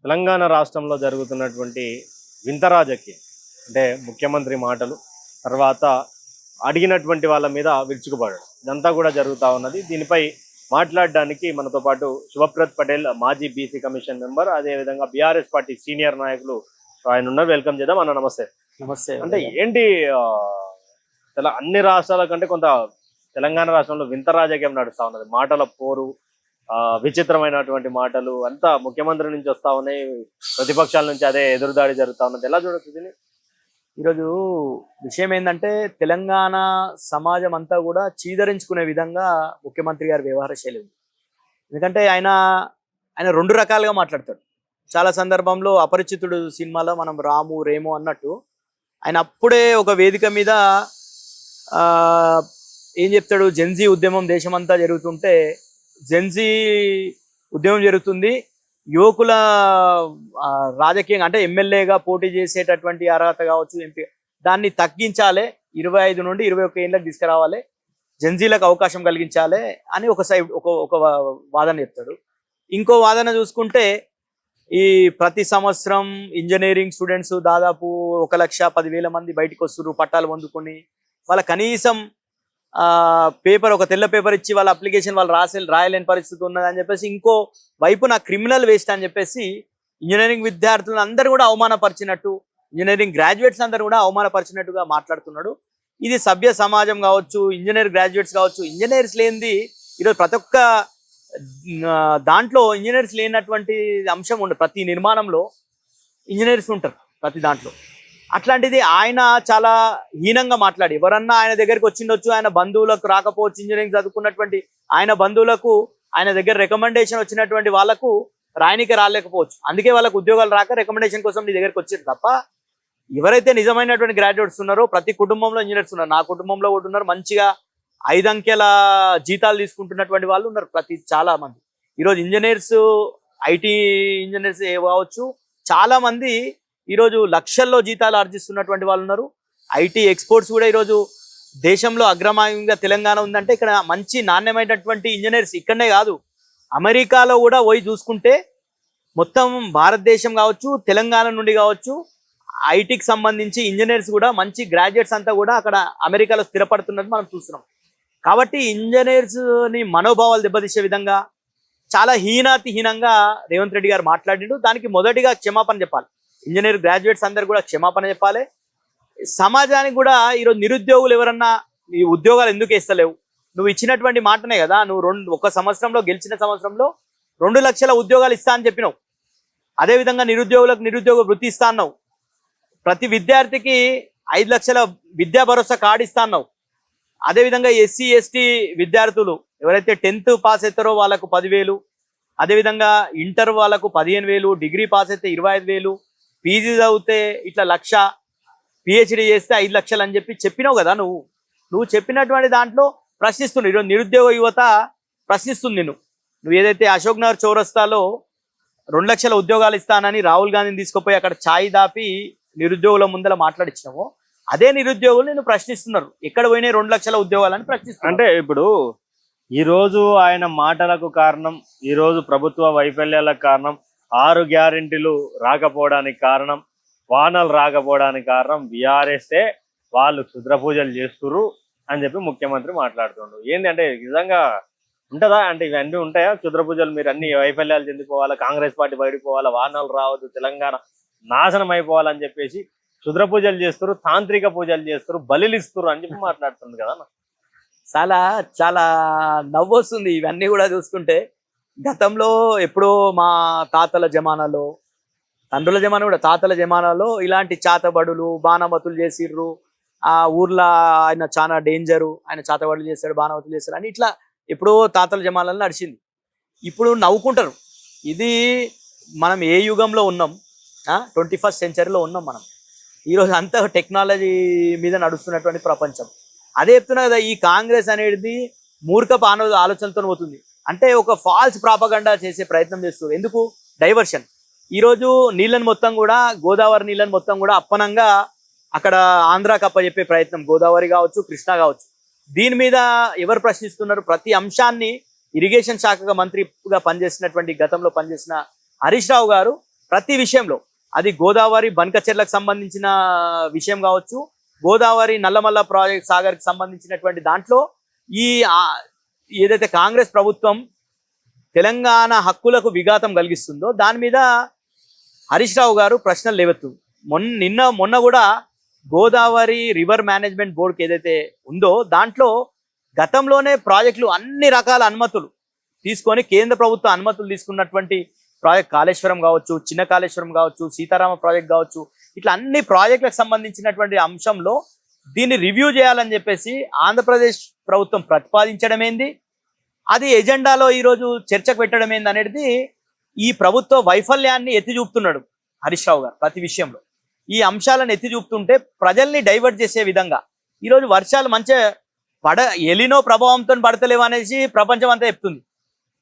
తెలంగాణ రాష్ట్రంలో జరుగుతున్నటువంటి వింత రాజకీయం అంటే ముఖ్యమంత్రి మాటలు తర్వాత అడిగినటువంటి వాళ్ళ మీద విరుచుకుపడడం ఇదంతా కూడా జరుగుతూ ఉన్నది. దీనిపై మాట్లాడడానికి మనతో పాటు శుభప్రద్ పటేల్ మాజీ బీసీ కమిషన్ మెంబర్, అదేవిధంగా బీఆర్ఎస్ పార్టీ సీనియర్ నాయకులు ఆయన ఉన్నారు. వెల్కమ్ చేద్దాం అన్న. నమస్తే. నమస్తే. అంటే ఏంటి అన్ని రాష్ట్రాల కంటే కొంత తెలంగాణ రాష్ట్రంలో వింత రాజకీయం నడుస్తూ ఉన్నది. మాటల పోరు, విచిత్రమైనటువంటి మాటలు అంతా ముఖ్యమంత్రి నుంచి వస్తా ఉన్నాయి, ప్రతిపక్షాల నుంచి అదే ఎదురుదాడి జరుగుతూ ఉన్నది. ఎలా చూడొచ్చు దీన్ని? ఈరోజు విషయం ఏంటంటే తెలంగాణ సమాజం అంతా కూడా చీదరించుకునే విధంగా ముఖ్యమంత్రి గారి వ్యవహార శైలి ఉంది. ఎందుకంటే ఆయన రెండు రకాలుగా మాట్లాడతాడు. చాలా సందర్భంలో అపరిచితుడు సినిమాలో మనం రాము రేము అన్నట్టు ఆయన అప్పుడే ఒక వేదిక మీద ఏం చెప్తాడు, జెన్జీ ఉద్యమం దేశమంతా జరుగుతుంటే జెన్జీ ఉద్యమం జరుగుతుంది, యువకుల రాజకీయంగా అంటే ఎమ్మెల్యేగా పోటీ చేసేటటువంటి అర్హత కావచ్చు, ఎంపీ దాన్ని తగ్గించాలి, 25 నుండి 21 ఏళ్ళకి తీసుకురావాలి, జెన్జీలకు అవకాశం కలిగించాలి అని ఒక సైడ్ ఒక వాదన చెప్తాడు. ఇంకో వాదన చూసుకుంటే ఈ ప్రతి సంవత్సరం ఇంజనీరింగ్ స్టూడెంట్స్ దాదాపు 1,10,000 మంది బయటకు వస్తున్నారు, పట్టాలు పొందుకొని వాళ్ళ కనీసం పేపర్ ఒక తెల్ల పేపర్ ఇచ్చి వాళ్ళ అప్లికేషన్ వాళ్ళు రాయలేని పరిస్థితి ఉన్నదని చెప్పేసి ఇంకో వైపు నా క్రిమినల్ వేస్ట్ అని చెప్పేసి ఇంజనీరింగ్ విద్యార్థులను అందరూ కూడా అవమానపరిచినట్టు, ఇంజనీరింగ్ గ్రాడ్యుయేట్స్ అందరూ కూడా అవమానపరిచినట్టుగా మాట్లాడుతున్నాడు. ఇది సభ్య సమాజం కావచ్చు, ఇంజనీర్ గ్రాడ్యుయేట్స్ కావచ్చు, ఇంజనీర్స్ లేనిది ఈరోజు ప్రతి ఒక్క దాంట్లో ఇంజనీర్స్ లేనటువంటి అంశం ఉండదు. ప్రతి నిర్మాణంలో ఇంజనీర్స్ ఉంటారు ప్రతి దాంట్లో. అట్లాంటిది ఆయన చాలా హీనంగా మాట్లాడి, ఎవరన్నా ఆయన దగ్గరికి వచ్చిండొచ్చు, ఆయన బంధువులకు రాకపోవచ్చు, ఇంజనీరింగ్ చదువుకున్నటువంటి ఆయన బంధువులకు ఆయన దగ్గర రికమెండేషన్ వచ్చినటువంటి వాళ్ళకు రాయనికి రాలేకపోవచ్చు, అందుకే వాళ్ళకు ఉద్యోగాలు రాక రికమెండేషన్ కోసం నీ దగ్గరికి వచ్చారు తప్ప ఎవరైతే నిజమైనటువంటి గ్రాడ్యుయేట్స్ ఉన్నారో ప్రతి కుటుంబంలో ఇంజనీర్స్ ఉన్నారు. నా కుటుంబంలో కూడా ఉన్నారు, మంచిగా 5 అంకెల జీతాలు తీసుకుంటున్నటువంటి వాళ్ళు ఉన్నారు చాలా మంది. ఈరోజు ఇంజనీర్స్, ఐటీ ఇంజనీర్స్ కావచ్చు, చాలా మంది ఈరోజు లక్షల్లో జీతాలు ఆర్జిస్తున్నటువంటి వాళ్ళు ఉన్నారు. ఐటీ ఎక్స్పోర్ట్స్ కూడా ఈరోజు దేశంలో అగ్రమాన్యంగా తెలంగాణ ఉందంటే ఇక్కడ మంచి నాణ్యమైనటువంటి ఇంజనీర్స్ ఇక్కడనే కాదు, అమెరికాలో కూడా పోయి చూసుకుంటే మొత్తం భారతదేశం కావచ్చు, తెలంగాణ నుండి కావచ్చు, ఐటీకి సంబంధించి ఇంజనీర్స్ కూడా మంచి గ్రాడ్యుయేట్స్ అంతా కూడా అక్కడ అమెరికాలో స్థిరపడుతున్నది మనం చూస్తున్నాం. కాబట్టి ఇంజనీర్స్ని మనోభావాలు దెబ్బతీసే విధంగా చాలా హీనంగా రేవంత్ రెడ్డి గారు మాట్లాడిండు. దానికి మొదటిగా క్షమాపణ చెప్పాలి, ఇంజనీర్ గ్రాడ్యుయేట్స్ అందరు కూడా క్షమాపణ చెప్పాలి. సమాజానికి కూడా ఈరోజు నిరుద్యోగులు ఎవరన్నా ఈ ఉద్యోగాలు ఎందుకు ఇస్తలేవు, నువ్వు ఇచ్చినటువంటి మాటనే కదా, నువ్వు ఒక సంవత్సరంలో గెలిచిన సంవత్సరంలో 2 లక్షల ఉద్యోగాలు ఇస్తా అని చెప్పినావు. అదేవిధంగా నిరుద్యోగులకు నిరుద్యోగ వృత్తి ఇస్తా అన్నావు. ప్రతి విద్యార్థికి 5 లక్షల విద్యా భరోసా కార్డు ఇస్తా అన్నావు. అదేవిధంగా ఎస్సీ ఎస్టీ విద్యార్థులు ఎవరైతే 10th పాస్ అవుతారో వాళ్ళకు 10,000, అదేవిధంగా ఇంటర్ వాళ్ళకు 15,000, డిగ్రీ పాస్ అయితే 25,000, పీజీ చదివితే ఇట్లా 1,00,000, పిహెచ్డి చేస్తే 5 లక్షలు అని చెప్పినావు కదా. నువ్వు చెప్పినటువంటి దాంట్లో ప్రశ్నిస్తున్నావు. ఈరోజు నిరుద్యోగ యువత ప్రశ్నిస్తుంది. నువ్వు ఏదైతే అశోక్ నగర్ చౌరస్తాలో 2 లక్షల ఉద్యోగాలు ఇస్తానని రాహుల్ గాంధీని తీసుకుపోయి అక్కడ ఛాయ్ దాపి నిరుద్యోగుల ముందర మాట్లాడించినావో అదే నిరుద్యోగులు నేను ప్రశ్నిస్తున్నారు, ఎక్కడ పోయినాయి 2 లక్షల ఉద్యోగాలని ప్రశ్నిస్తున్నారు. అంటే ఇప్పుడు ఈరోజు ఆయన మాటలకు కారణం, ఈరోజు ప్రభుత్వ వైఫల్యాలకు కారణం, 6 గ్యారెంటీలు రాకపోవడానికి కారణం, వానలు రాకపోవడానికి కారణం బీఆర్ఎస్ఏ, వాళ్ళు క్షుద్ర పూజలు చేస్తున్నారు అని చెప్పి ముఖ్యమంత్రి మాట్లాడుతుండ్రు. ఏంటంటే నిజంగా ఉంటుందా? అంటే ఇవన్నీ ఉంటాయా క్షుద్ర పూజలు? మీరు అన్ని వైఫల్యాలు చెందిపోవాలా, కాంగ్రెస్ పార్టీ బయటపోవాలా, వానలు రావద్దు, తెలంగాణ నాశనం అయిపోవాలని చెప్పేసి క్షుద్ర పూజలు చేస్తారు, తాంత్రిక పూజలు చేస్తారు, బలిలు ఇస్తారు అని చెప్పి మాట్లాడుతుంది కదా. చాలా నవ్వు వస్తుంది ఇవన్నీ కూడా చూస్తుంటే. గతంలో ఎప్పుడో మా తాతల జమానాలో, తండ్రుల జమానా కూడా తాతల జమానాలో ఇలాంటి చాతబడులు బాణామతులు చేసిర్రు, ఆ ఊర్లో ఆయన చాలా డేంజరు, ఆయన చాతబడులు చేశాడు, బాణామతులు చేశాడు అని ఇట్లా ఎప్పుడో తాతల జమానాలో నడిచింది. ఇప్పుడు నవ్వుకుంటారు. ఇది మనం ఏ యుగంలో ఉన్నాం? 21st సెంచరీలో ఉన్నాం మనం. ఈరోజు అంతా టెక్నాలజీ మీద నడుస్తున్నటువంటి ప్రపంచం. అదే చెప్తున్నా కదా, ఈ కాంగ్రెస్ అనేది మూర్ఖపు ఆలోచనతో పోతుంది. అంటే ఒక ఫాల్స్ ప్రాపగండా చేసే ప్రయత్నం చేస్తారు. ఎందుకు? డైవర్షన్. ఈరోజు నీళ్ళని మొత్తం కూడా, గోదావరి నీళ్ళని మొత్తం కూడా అప్పనంగా అక్కడ ఆంధ్రాకి అప్పచెప్పే ప్రయత్నం, గోదావరి కావచ్చు, కృష్ణా కావచ్చు. దీని మీద ఎవరు ప్రశ్నిస్తున్నారు? ప్రతి అంశాన్ని ఇరిగేషన్ శాఖగా మంత్రిగా పనిచేసినటువంటి, గతంలో పనిచేసిన హరీష్ రావు గారు ప్రతి విషయంలో అది గోదావరి బనకచెర్లకు సంబంధించిన విషయం కావచ్చు, గోదావరి నల్లమల్ల ప్రాజెక్ట్ సాగర్కి సంబంధించినటువంటి దాంట్లో ఈ ఏదైతే కాంగ్రెస్ ప్రభుత్వం తెలంగాణ హక్కులకు విఘాతం కలిగిస్తుందో దాని మీద హరీష్ రావు గారు ప్రశ్నలు లేవెత్తు. మొన్న కూడా గోదావరి రివర్ మేనేజ్మెంట్ బోర్డుకి ఏదైతే ఉందో దాంట్లో గతంలోనే ప్రాజెక్టులు అన్ని రకాల అనుమతులు తీసుకొని కేంద్ర ప్రభుత్వ అనుమతులు తీసుకున్నటువంటి ప్రాజెక్ట్ కాళేశ్వరం కావచ్చు, చిన్న కాళేశ్వరం కావచ్చు, సీతారామ ప్రాజెక్ట్ కావచ్చు, ఇట్లా అన్ని ప్రాజెక్టులకు సంబంధించినటువంటి అంశంలో దీన్ని రివ్యూ చేయాలని చెప్పేసి ఆంధ్రప్రదేశ్ ప్రభుత్వం ప్రతిపాదించడం ఏంది, అది ఎజెండాలో ఈరోజు చర్చకు పెట్టడం ఏంది అనేది ఈ ప్రభుత్వ వైఫల్యాన్ని ఎత్తి చూపుతున్నాడు హరీష్ రావు గారు. ప్రతి విషయంలో ఈ అంశాలను ఎత్తి చూపుతుంటే ప్రజల్ని డైవర్ట్ చేసే విధంగా ఈరోజు వర్షాలు మంచిగా ఎలినో ప్రభావంతో పడతలేవు అనేసి ప్రపంచం అంతా చెప్తుంది.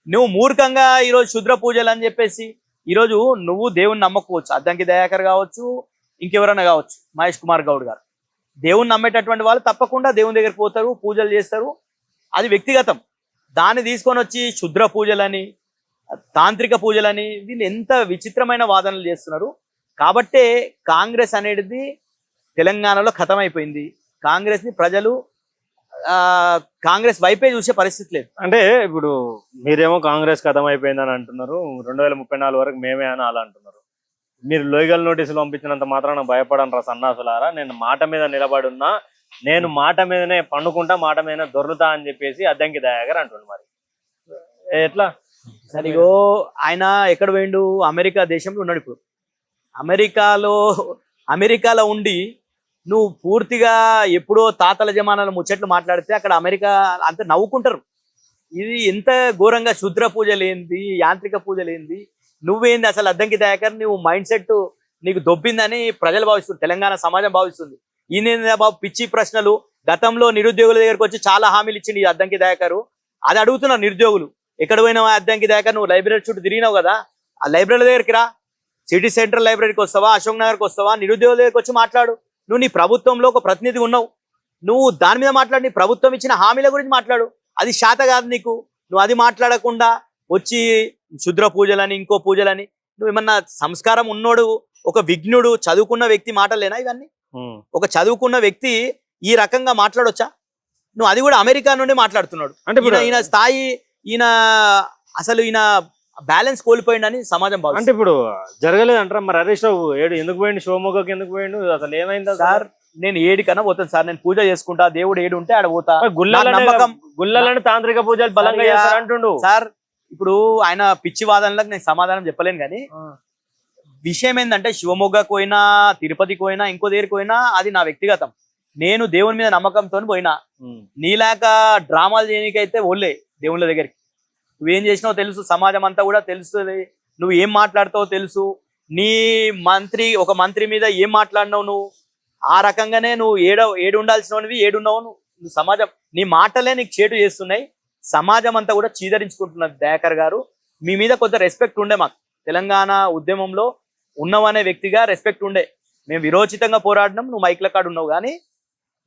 నువ్వు మూర్ఖంగా ఈరోజు శుద్ర పూజలు అని చెప్పేసి ఈరోజు నువ్వు దేవుని నమ్మకపోవచ్చు, అద్దంకి దయాకర్ కావచ్చు, ఇంకెవరైనా కావచ్చు, మహేష్ కుమార్ గౌడ్ గారు. దేవుని నమ్మేటటువంటి వాళ్ళు తప్పకుండా దేవుని దగ్గరికి పోతారు, పూజలు చేస్తారు, అది వ్యక్తిగతం. దాన్ని తీసుకొని వచ్చి శుద్ర పూజలని, తాంత్రిక పూజలని, వీళ్ళు ఎంత విచిత్రమైన వాదనలు చేస్తున్నారు. కాబట్టే కాంగ్రెస్ అనేది తెలంగాణలో ఖతమైపోయింది. కాంగ్రెస్ని ప్రజలు కాంగ్రెస్ వైపే చూసే పరిస్థితి లేదు. అంటే ఇప్పుడు మీరేమో కాంగ్రెస్ ఖతం అయిపోయిందని అంటున్నారు, 2034 వరకు మేమే అని అలా అంటున్నారు. మీరు లీగల్ నోటీసులు పంపించినంత మాత్రాన భయపడను రా సన్నాసులారా, నేను మాట మీద నిలబడున్నా, నేను మాట మీదనే పండుకుంటా, మాట మీదనే దొర్లుతా అని చెప్పేసి అద్దంకి దయాకర్ అంటుండు. మరి ఎట్లా సరిగో ఆయన ఎక్కడ పోయిండు? అమెరికా దేశంలో ఉన్నాడు. ఇప్పుడు అమెరికాలో ఉండి నువ్వు పూర్తిగా ఎప్పుడో తాతల జమానాల ముచ్చట్లు మాట్లాడితే అక్కడ అమెరికా అంత నవ్వుకుంటారు. ఇది ఎంత ఘోరంగా శుద్ర పూజలు ఏంది, యాంత్రిక పూజలు ఏంది, నువ్వేంది అసలు అద్దంకి దయాకర్, నువ్వు మైండ్ సెట్ నీకు దొబ్బిందని ప్రజలు భావిస్తుంది, తెలంగాణ సమాజం భావిస్తుంది. ఈయన బాబు పిచ్చి ప్రశ్నలు. గతంలో నిరుద్యోగుల దగ్గరకు వచ్చి చాలా హామీలు ఇచ్చింది ఈ అద్దంకి దయాకరు. అది అడుగుతున్నారు నిరుద్యోగులు. ఎక్కడ పోయినావా అద్దంకి దయాకర్? నువ్వు లైబ్రరీ చుట్టూ తిరిగినావు కదా, ఆ లైబ్రరీ దగ్గరికి రా, సిటీ సెంట్రల్ లైబ్రరీకి వస్తావా, అశోక్ నగర్కి వస్తావా, నిరుద్యోగుల దగ్గరికి వచ్చి మాట్లాడు. నువ్వు నీ ప్రభుత్వంలో ఒక ప్రతినిధి ఉన్నావు, నువ్వు దాని మీద మాట్లాడు, నీ ప్రభుత్వం ఇచ్చిన హామీల గురించి మాట్లాడు. అది శాత కాదు నీకు. నువ్వు అది మాట్లాడకుండా వచ్చి శుద్ర పూజలని, ఇంకో పూజలని, నువ్వు ఏమన్నా సంస్కారం ఉన్నోడు, ఒక విఘ్నుడు, చదువుకున్న వ్యక్తి మాటలేనా ఇవన్నీ? ఒక చదువుకున్న వ్యక్తి ఈ రకంగా మాట్లాడొచ్చా? నువ్వు అది కూడా అమెరికా నుండి మాట్లాడుతున్నాడు. అంటే ఈయన స్థాయి, అసలు ఈయన బ్యాలెన్స్ కోల్పోయిందని సమాజం భావిస్తుంది. అంటే ఇప్పుడు జరగలేదంటారా? మరి హరీష్ రావు ఎందుకు పోయిండు, శివమొగ్గకి ఎందుకు పోయిండు, అసలు ఏమైందా సార్? నేను ఏడికన్నా పోతాను సార్, నేను పూజ చేసుకుంటా, దేవుడు ఏడు ఉంటే ఆడ పోతా. గుళ్ళలని తాంత్రిక పూజలు బలంగా చేస్తారు అంటుండు సార్. ఇప్పుడు ఆయన పిచ్చి వాదనలకు నేను సమాధానం చెప్పలేను, కానీ విషయం ఏంటంటే శివమొగ్గకు పోయినా, తిరుపతికి పోయినా, ఇంకో దగ్గరికి పోయినా అది నా వ్యక్తిగతం. నేను దేవుని మీద నమ్మకంతో పోయినా. నీలాక డ్రామాలు చేయడానికైతే ఓళ్ళే దేవుళ్ళ దగ్గరికి. నువ్వేం చేసినావో తెలుసు, సమాజం అంతా కూడా తెలుస్తుంది, నువ్వు ఏం మాట్లాడతావో తెలుసు. నీ ఒక మంత్రి మీద ఏం మాట్లాడినావు నువ్వు, ఆ రకంగానే నువ్వు ఏడు ఉండాల్సినవి ఏడున్నావు నువ్వు. సమాజం నీ మాటలే నీకు చేటు చేస్తున్నాయి. సమాజం అంతా కూడా చీదరించుకుంటున్నది. దయాకర్ గారు, మీ మీద కొంత రెస్పెక్ట్ ఉండే, మాకు తెలంగాణ ఉద్యమంలో ఉన్నవనే వ్యక్తిగా రెస్పెక్ట్ ఉండే. మేము విరోచితంగా పోరాడినాం, నువ్వు మైక్ల కాడు ఉన్నావు, కానీ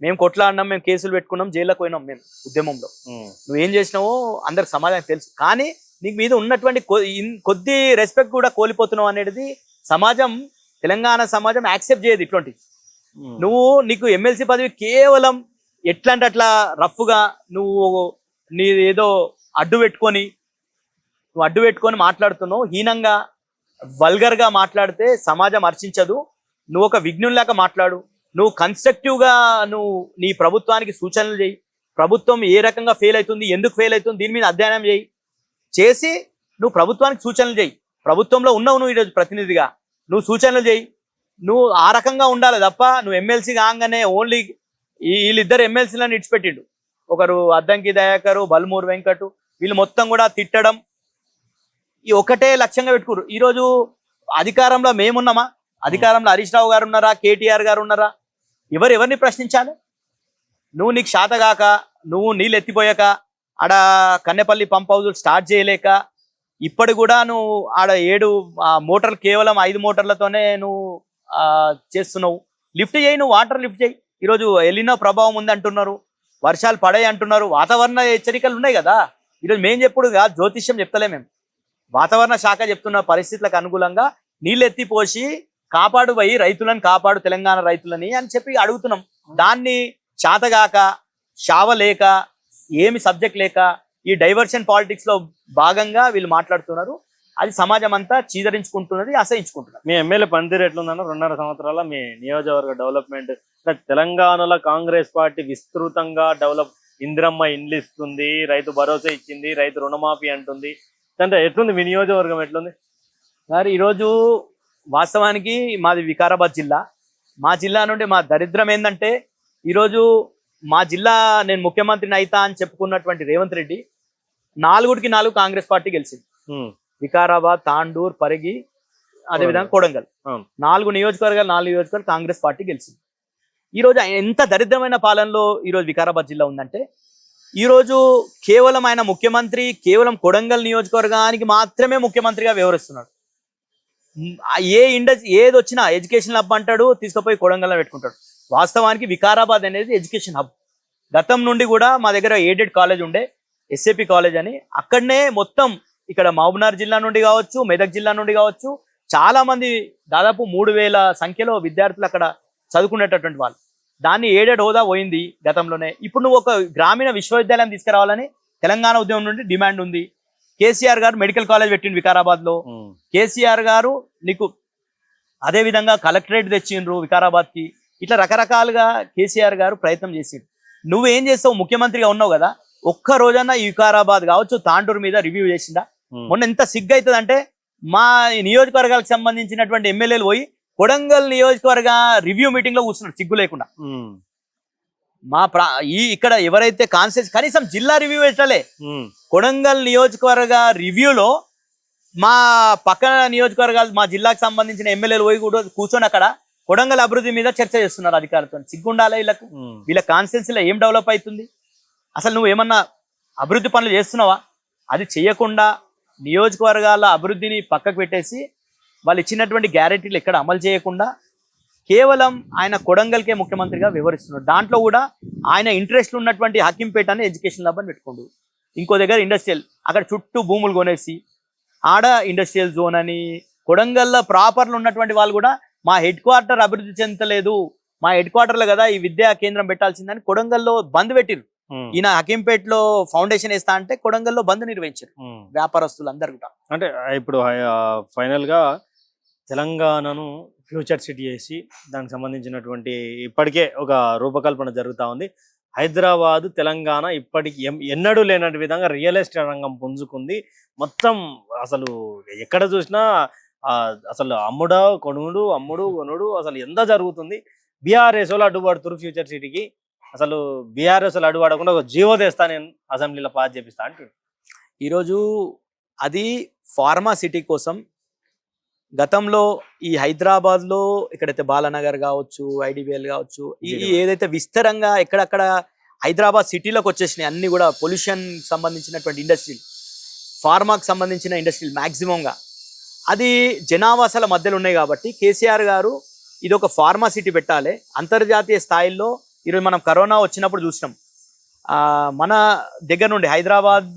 మేము కొట్లాడినాం, మేము కేసులు పెట్టుకున్నాం, జైల్లోకి పోయినాం మేము ఉద్యమంలో. నువ్వేం చేసినావో అందరికి సమాజానికి తెలుసు, కానీ నీకు మీద ఉన్నటువంటి కొద్ది రెస్పెక్ట్ కూడా కోల్పోతున్నావు అనేది సమాజం, తెలంగాణ సమాజం యాక్సెప్ట్ చేయదు ఇట్లాంటి. నువ్వు నీకు ఎమ్మెల్సీ పదవి కేవలం ఎట్లా అంటే అట్లా రఫ్గా నీ ఏదో అడ్డు పెట్టుకొని మాట్లాడుతున్నావు. హీనంగా వల్గర్గా మాట్లాడితే సమాజం హర్షించదు. నువ్వు ఒక విఘ్నుల్లాగా మాట్లాడు, నువ్వు కన్స్ట్రక్టివ్గా నువ్వు నీ ప్రభుత్వానికి సూచనలు చేయి. ప్రభుత్వం ఏ రకంగా ఫెయిల్ అవుతుంది, ఎందుకు ఫెయిల్ అవుతుంది, దీని మీద అధ్యయనం చేసి నువ్వు ప్రభుత్వానికి సూచనలు చేయి. ప్రభుత్వంలో ఉన్నావు నువ్వు ఈరోజు ప్రతినిధిగా, నువ్వు సూచనలు చేయి. నువ్వు ఆ రకంగా ఉండాలి తప్ప నువ్వు ఎమ్మెల్సీ కాగానే ఓన్లీ వీళ్ళిద్దరు ఎమ్మెల్సీలను ఇడిచిపెట్టిండు, ఒకరు అద్దంకి దయాకరు, బల్మూరు వెంకటు, వీళ్ళు మొత్తం కూడా తిట్టడం, ఈ ఒకటే లక్ష్యంగా పెట్టుకోరు. ఈరోజు అధికారంలో మేమున్నామా? అధికారంలో హరీష్ రావు గారు ఉన్నారా, కేటీఆర్ గారు ఉన్నారా? ఎవరిని ప్రశ్నించాలి? నువ్వు నీకు శాతగాక, నువ్వు నీళ్ళు ఎత్తిపోయాక, ఆడ కన్నెపల్లి పంప్ హౌస్ స్టార్ట్ చేయలేక, ఇప్పటి కూడా నువ్వు ఆడ 7 మోటార్లు, కేవలం 5 మోటార్లతోనే నువ్వు చేస్తున్నావు. లిఫ్ట్ చేయి, నువ్వు వాటర్ లిఫ్ట్ చేయి. ఈరోజు ఎలినో ప్రభావం ఉంది అంటున్నారు, వర్షాలు పడాయి అంటున్నారు, వాతావరణ హెచ్చరికలు ఉన్నాయి కదా. ఈరోజు మేము చెప్పుడు జ్యోతిష్యం చెప్తలే, మేము వాతావరణ శాఖ చెప్తున్న పరిస్థితులకు అనుకూలంగా నీళ్ళు ఎత్తిపోసి కాపాడు పోయి రైతులను కాపాడు తెలంగాణ రైతులని అని చెప్పి అడుగుతున్నాం. దాన్ని చాతగాక చావలేక ఏమి సబ్జెక్ట్ లేక ఈ డైవర్షన్ పాలిటిక్స్ లో భాగంగా వీళ్ళు మాట్లాడుతున్నారు. అది సమాజం అంతా చీదరించుకుంటున్నది, అసహించుకుంటున్నారు. మీ ఎమ్మెల్యే పనితీరు ఎట్లుందన్న 2.5 సంవత్సరాల మీ నియోజకవర్గ డెవలప్మెంట్? తెలంగాణలో కాంగ్రెస్ పార్టీ విస్తృతంగా డెవలప్, ఇందిరమ్మ ఇండ్లు ఇస్తుంది, రైతు భరోసా ఇచ్చింది, రైతు రుణమాఫీ అంటుంది. అంటే ఎట్లుంది మీ నియోజకవర్గం ఎట్లుంది మరి? ఈరోజు వాస్తవానికి మాది వికారాబాద్ జిల్లా. మా జిల్లా నుండి మా దరిద్రం ఏంటంటే, ఈరోజు మా జిల్లా నేను ముఖ్యమంత్రిని అయితా అని చెప్పుకున్నటువంటి రేవంత్ రెడ్డి 4కి 4 కాంగ్రెస్ పార్టీ గెలిచింది. వికారాబాద్, తాండూర్, పరిగి, అదేవిధంగా కొడంగల్, 4 నియోజకవర్గాలు 4 నియోజకవర్గాలు కాంగ్రెస్ పార్టీ గెలిచింది. ఈరోజు ఎంత దరిద్రమైన పాలనలో ఈరోజు వికారాబాద్ జిల్లా ఉందంటే, ఈరోజు కేవలం ఆయన ముఖ్యమంత్రి కేవలం కొడంగల్ నియోజకవర్గానికి మాత్రమే ముఖ్యమంత్రిగా వ్యవహరిస్తున్నాడు. ఏది వచ్చినా ఎడ్యుకేషన్ హబ్ అంటాడు, తీసుకుపోయి కొడంగల్లో పెట్టుకుంటాడు. వాస్తవానికి వికారాబాద్ అనేది ఎడ్యుకేషన్ హబ్. గతం నుండి కూడా మా దగ్గర ఎయిడెడ్ కాలేజ్ ఉండే, ఎస్ఏపి కాలేజ్ అని. అక్కడనే మొత్తం ఇక్కడ మహబూబ్నగర్ జిల్లా నుండి కావచ్చు, మెదక్ జిల్లా నుండి కావచ్చు, చాలా మంది దాదాపు 3000 సంఖ్యలో విద్యార్థులు అక్కడ చదువుకునేటటువంటి వాళ్ళు. దాన్ని ఎయిడెడ్ హోదా పోయింది గతంలోనే. ఇప్పుడు నువ్వు ఒక గ్రామీణ విశ్వవిద్యాలయం తీసుకురావాలని తెలంగాణ ఉద్యమం నుండి డిమాండ్ ఉంది. కేసీఆర్ గారు మెడికల్ కాలేజ్ పెట్టిండు వికారాబాద్ లో. కేసీఆర్ గారు నీకు అదే విధంగా కలెక్టరేట్ తెచ్చిండ్రు వికారాబాద్ కి. ఇట్లా రకరకాలుగా కేసీఆర్ గారు ప్రయత్నం చేసిండు. నువ్వేం చేస్తావు? ముఖ్యమంత్రిగా ఉన్నావు కదా, ఒక్క రోజన్నా ఈ వికారాబాద్ కావచ్చు, తాండూరు మీద రివ్యూ చేసిందా? మొన్న ఎంత సిగ్గు అవుతుంది అంటే, మా నియోజకవర్గాలకు సంబంధించినటువంటి ఎమ్మెల్యేలు పోయి కొడంగల్ నియోజకవర్గ రివ్యూ మీటింగ్ లో కూర్చున్నాడు సిగ్గు లేకుండా. మా ఇక్కడ ఎవరైతే కాన్స్టిట్యూన్సీ కనీసం జిల్లా రివ్యూ పెట్టలే, కొడంగల్ నియోజకవర్గ రివ్యూలో మా పక్కన నియోజకవర్గాలు మా జిల్లాకు సంబంధించిన ఎమ్మెల్యేలు పోయి కూడా కూర్చొని అక్కడ కొడంగల్ అభివృద్ధి మీద చర్చ చేస్తున్నారు అధికారులతో. సిగ్గుండాలి వీళ్ళకు. వీళ్ళ కాన్స్టిట్యూన్సీలో ఏం డెవలప్ అవుతుంది? అసలు నువ్వు ఏమన్నా అభివృద్ధి పనులు చేస్తున్నావా? అది చేయకుండా నియోజకవర్గాల అభివృద్ధిని పక్కకు పెట్టేసి వాళ్ళు ఇచ్చినటువంటి గ్యారెంటీలు ఎక్కడ అమలు చేయకుండా కేవలం ఆయన కొడంగల్కే ముఖ్యమంత్రిగా వివరిస్తున్నాడు. దాంట్లో కూడా ఆయన ఇంట్రెస్ట్ ఉన్నటువంటి హకీంపేట అని ఎడ్యుకేషన్ లబ్ అని పెట్టుకోండు. ఇంకో దగ్గర ఇండస్ట్రియల్, అక్కడ చుట్టూ భూములు కొనేసి ఆడ ఇండస్ట్రియల్ జోన్ అని. కొడంగల్లో ప్రాపర్లు ఉన్నటువంటి వాళ్ళు కూడా మా హెడ్ క్వార్టర్ అభివృద్ధి చెందలేదు, మా హెడ్ క్వార్టర్లో కదా ఈ విద్యా కేంద్రం పెట్టాల్సిందని కొడంగల్లో బంద్ పెట్టిరు. ఈయన హకీంపేటలో ఫౌండేషన్ వేస్తా అంటే కొడంగల్లో బంద్ నిర్వహించారు వ్యాపారస్తులు అందరు కూడా. అంటే ఇప్పుడు ఫైనల్ గా తెలంగాణను ఫ్యూచర్ సిటీ చేసి దానికి సంబంధించినటువంటి ఇప్పటికే ఒక రూపకల్పన జరుగుతూ ఉంది. హైదరాబాదు తెలంగాణ ఇప్పటికి ఎన్నడూ లేనటువంటి విధంగా రియల్ ఎస్టేట్ రంగం పుంజుకుంది. మొత్తం అసలు ఎక్కడ చూసినా అసలు అమ్ముడు కొనుడు అసలు ఎంత జరుగుతుంది. బీఆర్ఎస్ వాళ్ళు అడ్డుపడుతున్నారు ఫ్యూచర్ సిటీకి. అసలు బీఆర్ఎస్ వాళ్ళు అడ్డుపడకుండా ఒక జీవో తెస్తా నేను అసెంబ్లీలో పాస్ చేపిస్తా అంటాడు. ఈరోజు అది ఫార్మా సిటీ కోసం గతంలో ఈ హైదరాబాద్ లో ఎక్కడైతే బాలానగర్ కావచ్చు, ఐడిబిఎల్ కావచ్చు, ఈ ఏదైతే విస్తరంగా ఎక్కడక్కడ హైదరాబాద్ సిటీలోకి వచ్చేసినాయి అన్ని కూడా పొల్యూషన్ సంబంధించినటువంటి ఇండస్ట్రీలు, ఫార్మాకు సంబంధించిన ఇండస్ట్రీలు మ్యాక్సిమంగా అది జనావాసాల మధ్యలో ఉన్నాయి. కాబట్టి కేసీఆర్ గారు ఇది ఒక ఫార్మా సిటీ పెట్టాలి. అంతర్జాతీయ స్థాయిలో ఈరోజు మనం కరోనా వచ్చినప్పుడు చూసినాం, మన దగ్గర నుండి హైదరాబాద్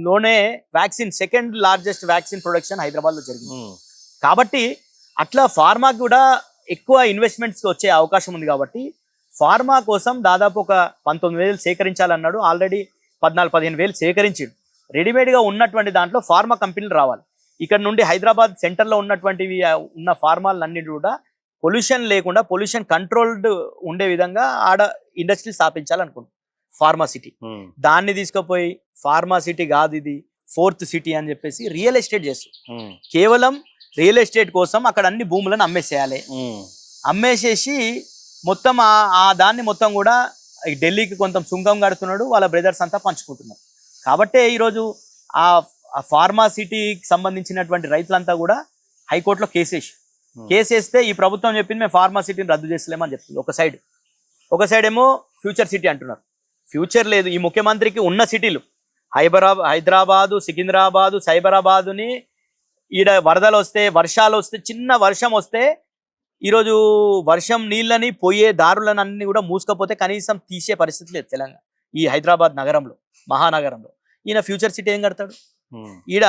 లోనే vaccine second largest vaccine production Hyderabad లో జరిగింది. కాబట్టి అట్లా ఫార్మాకి కూడా ఎక్కువ ఇన్వెస్ట్మెంట్స్ వచ్చే అవకాశం ఉంది. కాబట్టి ఫార్మా కోసం దాదాపు ఒక 19,000 సేకరించాలన్నాడు. ఆల్రెడీ 14-15,000 సేకరించాడు. రెడీమేడ్గా ఉన్నటువంటి దాంట్లో ఫార్మా కంపెనీలు రావాలి. ఇక్కడ నుండి హైదరాబాద్ సెంటర్లో ఉన్నటువంటివి ఉన్న ఫార్మాలన్నిటి కూడా పొల్యూషన్ లేకుండా పొల్యూషన్ కంట్రోల్డ్ ఉండే విధంగా ఆడ ఇండస్ట్రీ స్థాపించాలనుకుంటున్నాం ఫార్మా సిటీ. దాన్ని తీసుకుపోయి ఫార్మా సిటీ కాదు ఇది 4th సిటీ అని చెప్పేసి రియల్ ఎస్టేట్ చేస్తాం. కేవలం రియల్ ఎస్టేట్ కోసం అక్కడ అన్ని భూములను అమ్మేసేయాలి. అమ్మేసేసి మొత్తం ఆ దాన్ని మొత్తం కూడా ఢిల్లీకి కొంత సుంకం కడుతున్నాడు, వాళ్ళ బ్రదర్స్ అంతా పంచుకుంటున్నారు. కాబట్టే ఈరోజు ఆ ఫార్మా సిటీకి సంబంధించినటువంటి రైతులంతా కూడా హైకోర్టులో కేసేస్తే ఈ ప్రభుత్వం చెప్పింది మేము ఫార్మా సిటీని రద్దు చేస్తలేమని చెప్తుంది. ఒక సైడ్ ఏమో ఫ్యూచర్ సిటీ అంటున్నారు. ఫ్యూచర్ లేదు. ఈ ముఖ్యమంత్రికి ఉన్న సిటీలు హైదరాబాదు, సికింద్రాబాదు, సైబరాబాదుని ఈడ వరదలు వస్తే, వర్షాలు వస్తే, చిన్న వర్షం వస్తే ఈరోజు వర్షం నీళ్ళని పోయే దారులను అన్ని కూడా మూసుకపోతే కనీసం తీసే పరిస్థితి లేదు తెలంగాణ ఈ హైదరాబాద్ నగరంలో, మహానగరంలో. ఈయన ఫ్యూచర్ సిటీ ఏం కడతాడు? ఈడ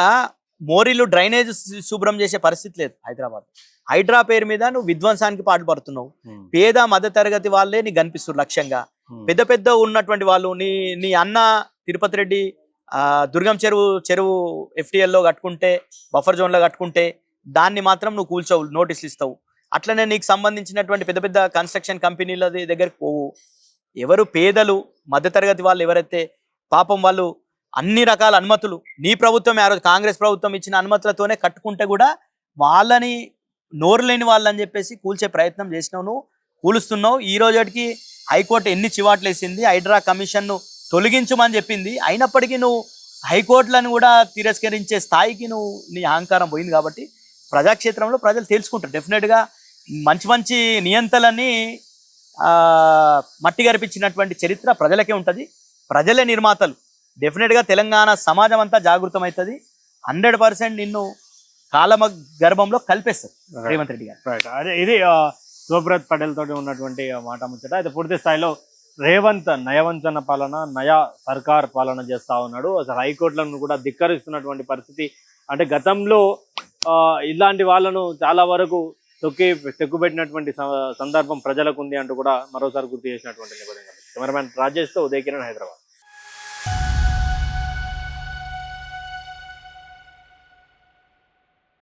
మోరీలు డ్రైనేజ్ శుభ్రం చేసే పరిస్థితి లేదు హైదరాబాద్. హైడ్రా పేరు మీద నువ్వు విధ్వంసానికి పాటుపడుతున్నావు. పేద మధ్య తరగతి వాళ్ళే నీకు కనిపిస్తారు లక్ష్యంగా. పెద్ద పెద్ద ఉన్నటువంటి వాళ్ళు నీ అన్న తిరుపతి రెడ్డి దుర్గం చెరువు FTL లో కట్టుకుంటే, బఫర్ జోన్ లో కట్టుకుంటే దాన్ని మాత్రం నువ్వు కూల్చవు, నోటీసులు ఇస్తావు. అట్లనే నీకు సంబంధించినటువంటి పెద్ద పెద్ద కన్స్ట్రక్షన్ కంపెనీల దగ్గరికి పోవు. ఎవరు పేదలు మధ్యతరగతి వాళ్ళు ఎవరైతే పాపం వాళ్ళు అన్ని రకాల అనుమతులు నీ ప్రభుత్వం ఆ రోజు కాంగ్రెస్ ప్రభుత్వం ఇచ్చిన అనుమతులతోనే కట్టుకుంటే కూడా వాళ్ళని నోరు లేని వాళ్ళని చెప్పేసి కూల్చే ప్రయత్నం చేసినావు, నువ్వు కూలుస్తున్నావు. ఈ రోజుకి హైకోర్టు ఎన్ని చివాట్లు వేసింది, హైడ్రా కమిషన్ను తొలగించమని చెప్పింది. అయినప్పటికీ నువ్వు హైకోర్టులను కూడా తిరస్కరించే స్థాయికి నీ అహంకారం పోయింది. కాబట్టి ప్రజాక్షేత్రంలో ప్రజలు తెలుసుకుంటారు. డెఫినెట్గా మంచి మంచి నియంతలని మట్టి గరిపించినటువంటి చరిత్ర ప్రజలకే ఉంటుంది. ప్రజలే నిర్మాతలు. డెఫినెట్గా తెలంగాణ సమాజం అంతా జాగృతం అవుతుంది. 100% నిన్ను కాలమ గర్భంలో కల్పేస్తారు రేవంత్ రెడ్డి గారు. అదే ఇది శివప్రత్ పటేల్ తోటి ఉన్నటువంటి మాట ముచ్చట. అయితే పూర్తి స్థాయిలో రేవంత్ నయవంచన పాలన, నయా సర్కార్ పాలన చేస్తా ఉన్నాడు. అసలు హైకోర్టులను కూడా ధిక్కరిస్తున్నటువంటి పరిస్థితి. అంటే గతంలో ఇలాంటి వాళ్ళను చాలా వరకు తెక్కుబెట్టినటువంటి సందర్భం ప్రజలకు ఉంది అంటూ కూడా మరోసారి గుర్తు చేసినటువంటి నేపథ్యం. కెమెరామెన్ రాజేష్తో ఉదయ్ కిరణ్, హైదరాబాద్.